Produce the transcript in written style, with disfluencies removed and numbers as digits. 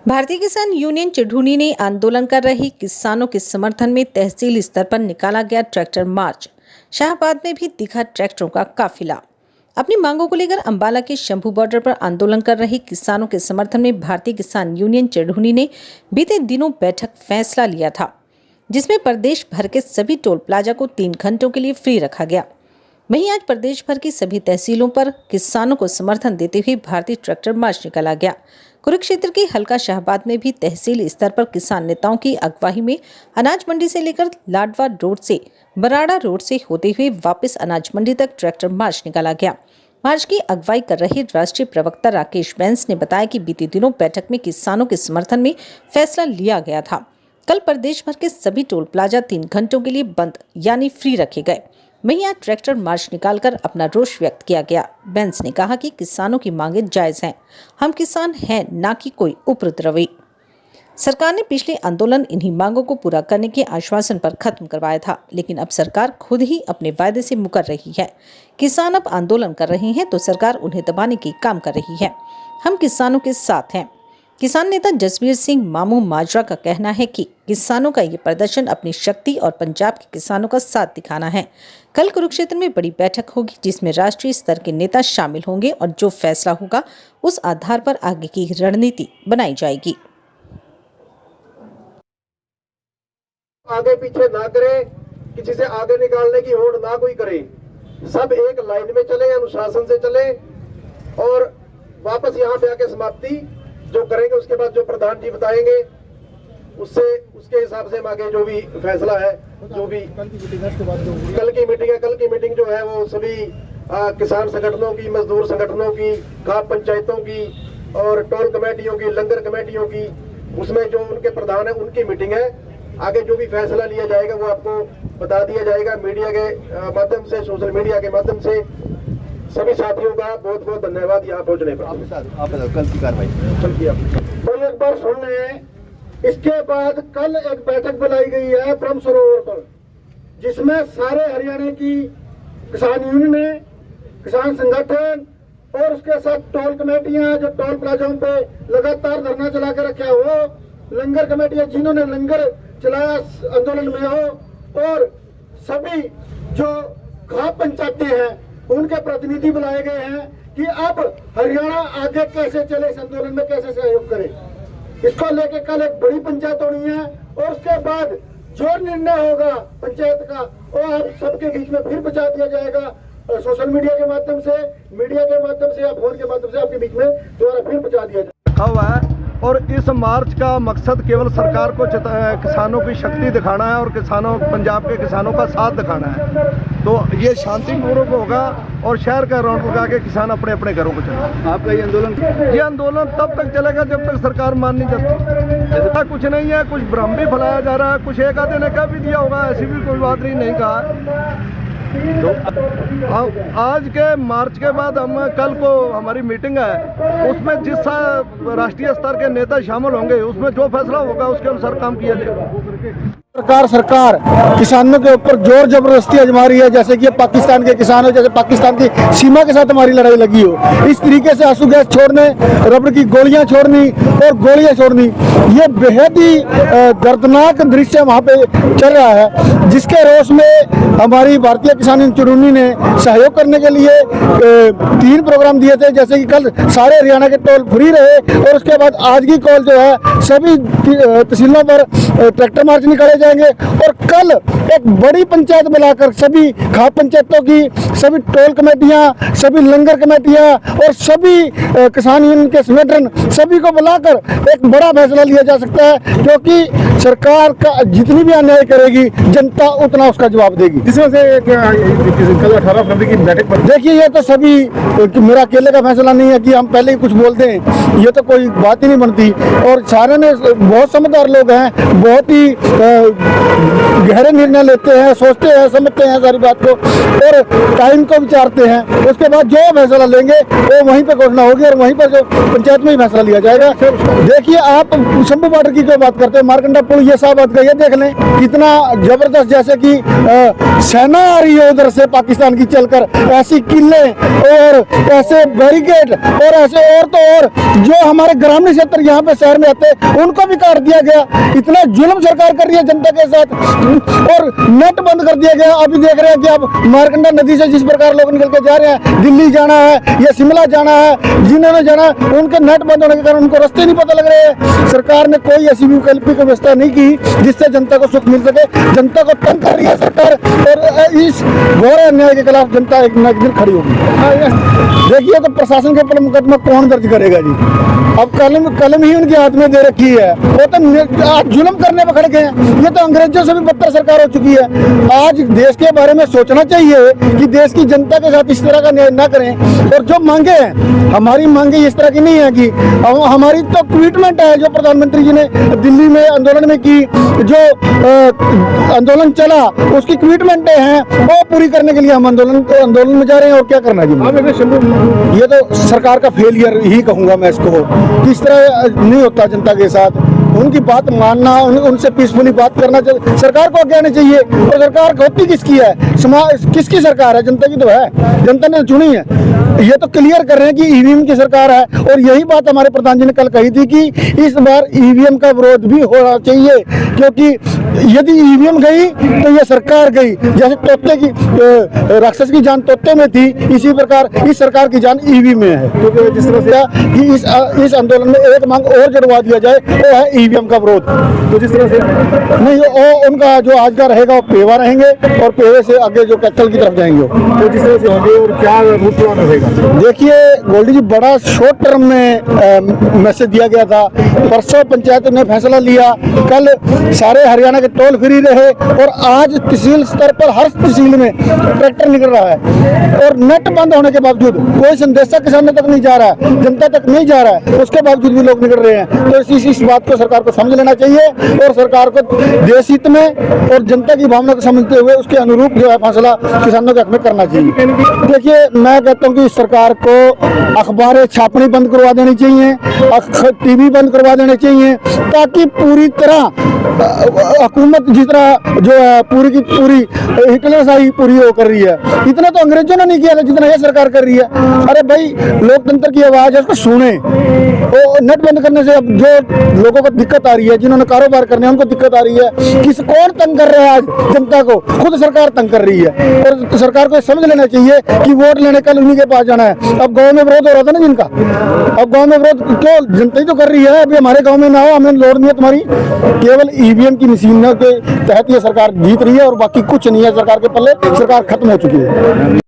भारतीय किसान यूनियन चिढ़ूनी ने आंदोलन कर रहे किसानों के समर्थन में तहसील स्तर पर निकाला गया ट्रैक्टर मार्च। शाहबाद में भी दिखा ट्रैक्टरों का काफिला। अपनी मांगों को लेकर अंबाला के शंभू बॉर्डर पर आंदोलन कर रहे किसानों के समर्थन में भारतीय किसान यूनियन चिढ़ूनी ने बीते दिनों बैठक फैसला लिया था, जिसमें प्रदेश भर के सभी टोल प्लाजा को 3 घंटों के लिए फ्री रखा गया। वहीं आज प्रदेश भर की सभी तहसीलों पर किसानों को समर्थन देते हुए भारतीय ट्रैक्टर मार्च निकाला गया। कुरुक्षेत्र के हल्का शाहबाद में भी तहसील स्तर पर किसान नेताओं की अगुवाई में अनाज मंडी से लेकर लाडवा रोड से बराड़ा रोड से होते हुए वापस अनाज मंडी तक ट्रैक्टर मार्च निकाला गया। मार्च की अगुवाई कर रहे राष्ट्रीय प्रवक्ता राकेश बैंस ने बताया कि बीते दिनों बैठक में किसानों के समर्थन में फैसला लिया गया था। कल प्रदेश भर के सभी टोल प्लाजा 3 घंटों के लिए बंद यानी फ्री रखे गए। वहीं आज ट्रैक्टर मार्च निकालकर अपना रोष व्यक्त किया गया। बैंस ने कहा कि किसानों की मांगें जायज हैं, हम किसान हैं, ना कि कोई उपद्रवी। सरकार ने पिछले आंदोलन इन्हीं मांगों को पूरा करने के आश्वासन पर खत्म करवाया था, लेकिन अब सरकार खुद ही अपने वायदे से मुकर रही है। किसान अब आंदोलन कर रहे हैं तो सरकार उन्हें दबाने की काम कर रही है। हम किसानों के साथ हैं। किसान नेता जसवीर सिंह मामू माजरा का कहना है कि किसानों का ये प्रदर्शन अपनी शक्ति और पंजाब के किसानों का साथ दिखाना है। कल कुरुक्षेत्र में बड़ी बैठक होगी, जिसमें राष्ट्रीय स्तर के नेता शामिल होंगे और जो फैसला होगा उस आधार पर आगे की रणनीति बनाई जाएगी। आगे पीछे ना करे, किसी से आगे निकालने की होड़ ना कोई करे, सब एक लाइन में चले, अनुशासन से चले और वापस यहाँ पे आके समाप्ति जो करेंगे उसके बाद जो प्रधान जी बताएंगे उससे उसके हिसाब से हम आगे जो भी फैसला है, जो भी कल की मीटिंग है, कल की मीटिंग जो है वो सभी किसान संगठनों की, मजदूर संगठनों की, खाप पंचायतों की और टोल कमेटियों की, लंगर कमेटियों की, उसमें जो उनके प्रधान है उनकी मीटिंग है। आगे जो भी फैसला लिया जाएगा वो आपको बता दिया जाएगा मीडिया के माध्यम से, सोशल मीडिया के माध्यम से। सभी साथियों का बहुत बहुत धन्यवाद यहाँ पहुँचने पर। आप कल की कार्रवाई भाई एक बार सुन लें, इसके बाद कल एक बैठक बुलाई गई है ब्रह्म सरोवर पर, जिसमें सारे हरियाणा की किसान यूनियन, किसान संगठन और उसके साथ टोल कमेटियां जो टोल प्लाजाओं पे लगातार धरना चला के रखे हो, लंगर कमेटियां जिन्होंने लंगर चलाया आंदोलन में हो, और सभी जो खाप पंचायतें हैं उनके प्रतिनिधि बुलाए गए हैं कि अब हरियाणा आगे कैसे चले, इस आंदोलन में कैसे सहयोग करे। इसको लेके कल एक बड़ी पंचायत होनी है और उसके बाद जो निर्णय होगा पंचायत का वो आप सबके बीच में फिर पहुंचा दिया जाएगा, सोशल मीडिया के माध्यम से, मीडिया के माध्यम से या फोन के माध्यम से आपके बीच में दोबारा फिर पहुंचा दिया जाएगा। और इस मार्च का मकसद केवल सरकार को किसानों की शक्ति दिखाना है और पंजाब के किसानों का साथ दिखाना है। तो ये शांतिपूर्वक होगा और शहर का रौनक लगा के किसान अपने अपने घरों को चले। आपका ये आंदोलन तब तक चलेगा जब तक सरकार मान नहीं जाती। ऐसा कुछ नहीं है, कुछ भ्रम भी फैलाया जा रहा है, कुछ एक आधे ने कह भी दिया होगा, ऐसी भी कोई बात नहीं कहा। तो आज के मार्च के बाद हम कल को हमारी मीटिंग है, उसमें जिस राष्ट्रीय स्तर के नेता शामिल होंगे उसमें जो फैसला होगा उसके अनुसार काम किया जाएगा। सरकार किसानों के ऊपर जोर जबरदस्ती आजमा रही है, जैसे कि पाकिस्तान के किसान हो, जैसे पाकिस्तान की सीमा के साथ हमारी लड़ाई लगी हो। इस तरीके से आंसू गैस छोड़ने, रबड़ की गोलियां छोड़नी और गोलियां छोड़नी, ये बेहद ही दर्दनाक दृश्य वहाँ पे चल रहा है, जिसके रोष में हमारी भारतीय किसान यूनियन चिढ़ूनी ने सहयोग करने के लिए 3 प्रोग्राम दिए थे, जैसे कि कल सारे हरियाणा के टोल फ्री रहे और उसके बाद आज की कॉल जो है सभी तहसीलों पर ट्रैक्टर मार्च निकाले जाएंगे और कल एक बड़ी पंचायत बुलाकर सभी खाप पंचायतों की, सभी टोल कमेटियां, सभी लंगर कमेटियां और सभी किसान यूनियन के संगठन सभी को बुलाकर एक बड़ा फैसला लिया जा सकता है, क्योंकि सरकार का जितनी भी अन्याय करेगी जनता उतना उसका जवाब देगी। इसमें से कल 18 फरवरी की बैठक पर देखिए, ये तो सभी मेरा अकेले का फैसला नहीं है कि हम पहले ही कुछ बोलते हैं, ये तो कोई बात ही नहीं बनती। और सारे ने बहुत समझदार लोग हैं, बहुत ही गहरे निर्णय लेते हैं, सोचते हैं, समझते हैं सारी बात को और टाइम को विचारते हैं, उसके बाद जो फैसला लेंगे वो वहीं पे घोषणा होगी और वहीं पर जो पंचायत में ही फैसला लिया जाएगा। देखिए, आप शंभू बॉर्डर की क्यों बात करते हैं, मारकंडा पुल ये साफ बात कही है, देख लें कितना जबरदस्त, जैसे कि सेना आ रही है उधर से पाकिस्तान की चलकर, ऐसी किले और ऐसे बैरिकेड और ऐसे और तो और जो हमारे ग्रामीण क्षेत्र यहाँ पे शहर में आते हैं उनको भी काट दिया गया। इतना जुल्म सरकार कर रही है जनता के साथ, और नेट बंद कर दिया गया। अभी देख रहे हैं कि अब मारकंडा नदी से जिस प्रकार लोग निकल के जा रहे हैं, दिल्ली जाना है या शिमला जाना है, जिन्होंने जाना है उनके नेट बंद होने के कारण उनको रास्ते नहीं पता लग रहे हैं। सरकार ने कोई ऐसी वैकल्पिक व्यवस्था नहीं की जिससे जनता को सुख मिल सके। जनता को तंग कर रही है सरकार, और इस घोर अन्याय के खिलाफ जनता एक न एक दिन खड़ी होगी। देखिए, तो प्रशासन के ऊपर मुकदमा कौन दर्ज करेगा जी? अब कलम ही उनके हाथ में दे रखी है, वो तो आज जुल्म करने पर खड़े हैं। ये तो अंग्रेजों से भी बदतर सरकार हो चुकी है। आज देश के बारे में सोचना चाहिए कि देश की जनता के साथ इस तरह का न्याय ना करें। और जो मांगे हैं, हमारी मांगे इस तरह की नहीं है कि हमारी तो कमिटमेंट है जो प्रधानमंत्री जी ने दिल्ली में आंदोलन में की, जो आंदोलन चला उसकी कमिटमेंट है, वो पूरी करने के लिए हम आंदोलन में जा रहे हैं। और क्या करना है जी? ये तो सरकार का फेलियर ही कहूंगा मैं इसको। किस तरह नहीं होता जनता के साथ, उनकी बात मानना, उनसे पीसफुली बात करना चाहिए। सरकार को आगे आना चाहिए। और सरकार होती किसकी है? किसकी सरकार है? जनता की तो है, जनता ने चुनी है। ये तो क्लियर कर रहे हैं कि ईवीएम की सरकार है। और यही बात हमारे प्रधान जी ने कल कही थी कि इस बार ईवीएम का विरोध भी होना चाहिए, क्योंकि यदि ईवीएम गई तो ये सरकार गई। जैसे तोते की राक्षस की जान तोते में थी, इसी प्रकार इस सरकार की जान ईवीएम में है। क्योंकि जिस तरह से कि इस आंदोलन में एक मांग और जुड़वा दिया जाए, वो है ईवीएम का विरोध। तो जिस तरह से नहीं, वो उनका जो आज का रहेगा वो पेवा रहेंगे, और पेवे से आगे जो कैथल की तरफ जाएंगे। तो जिस तरह से होंगे और क्या रूट प्लान रहेगा? देखिए गोल्डी जी, बड़ा शॉर्ट टर्म में मैसेज दिया गया था। परसों पंचायत ने फैसला लिया, कल सारे हरियाणा के टोल फ्री रहे, और आज तहसील स्तर पर हर तहसील में ट्रैक्टर निकल रहा है। और नेट बंद होने के बावजूद कोई संदेशा किसानों तक नहीं जा रहा है, जनता तक नहीं जा रहा है, उसके बावजूद भी लोग निकल रहे हैं। तो इस बात को सरकार को समझ लेना चाहिए, और सरकार को देश हित में और जनता की भावना को समझते हुए उसके अनुरूप जो है फैसला किसानों के हक में करना चाहिए। देखिए, मैं कहता हूँ कि सरकार को अखबारें छापनी बंद करवा देनी चाहिए, टीवी बंद करवा देने चाहिए, ताकि पूरी तरह हुकूमत जिस तरह जो है पूरी की पूरी हिटलरशाही पूरी हो कर रही है। इतना तो अंग्रेजों ने नहीं किया था जितना ये सरकार कर रही है। अरे भाई, लोकतंत्र की आवाज है, उसको सुने। वो नेट बंद करने से अब जो लोगों को दिक्कत आ रही है, जिन्होंने कारोबार करने हैं उनको दिक्कत आ रही है। कौन तंग कर रहा है आज जनता को? खुद सरकार तंग कर रही है। और सरकार को समझ लेना चाहिए कि वोट लेने कल उन्हीं के पास जाना है। अब गाँव में विरोध हो रहा था ना जिनका, अब गाँव में विरोध क्यों? जनता ही तो कर रही है। अभी हमारे गाँव में ना हो, हमें लोड नहीं है तुम्हारी। केवल ईवीएम की मशीनों के तहत ये सरकार जीत रही है, और बाकी कुछ नहीं है सरकार के पल्ले। सरकार खत्म हो चुकी है।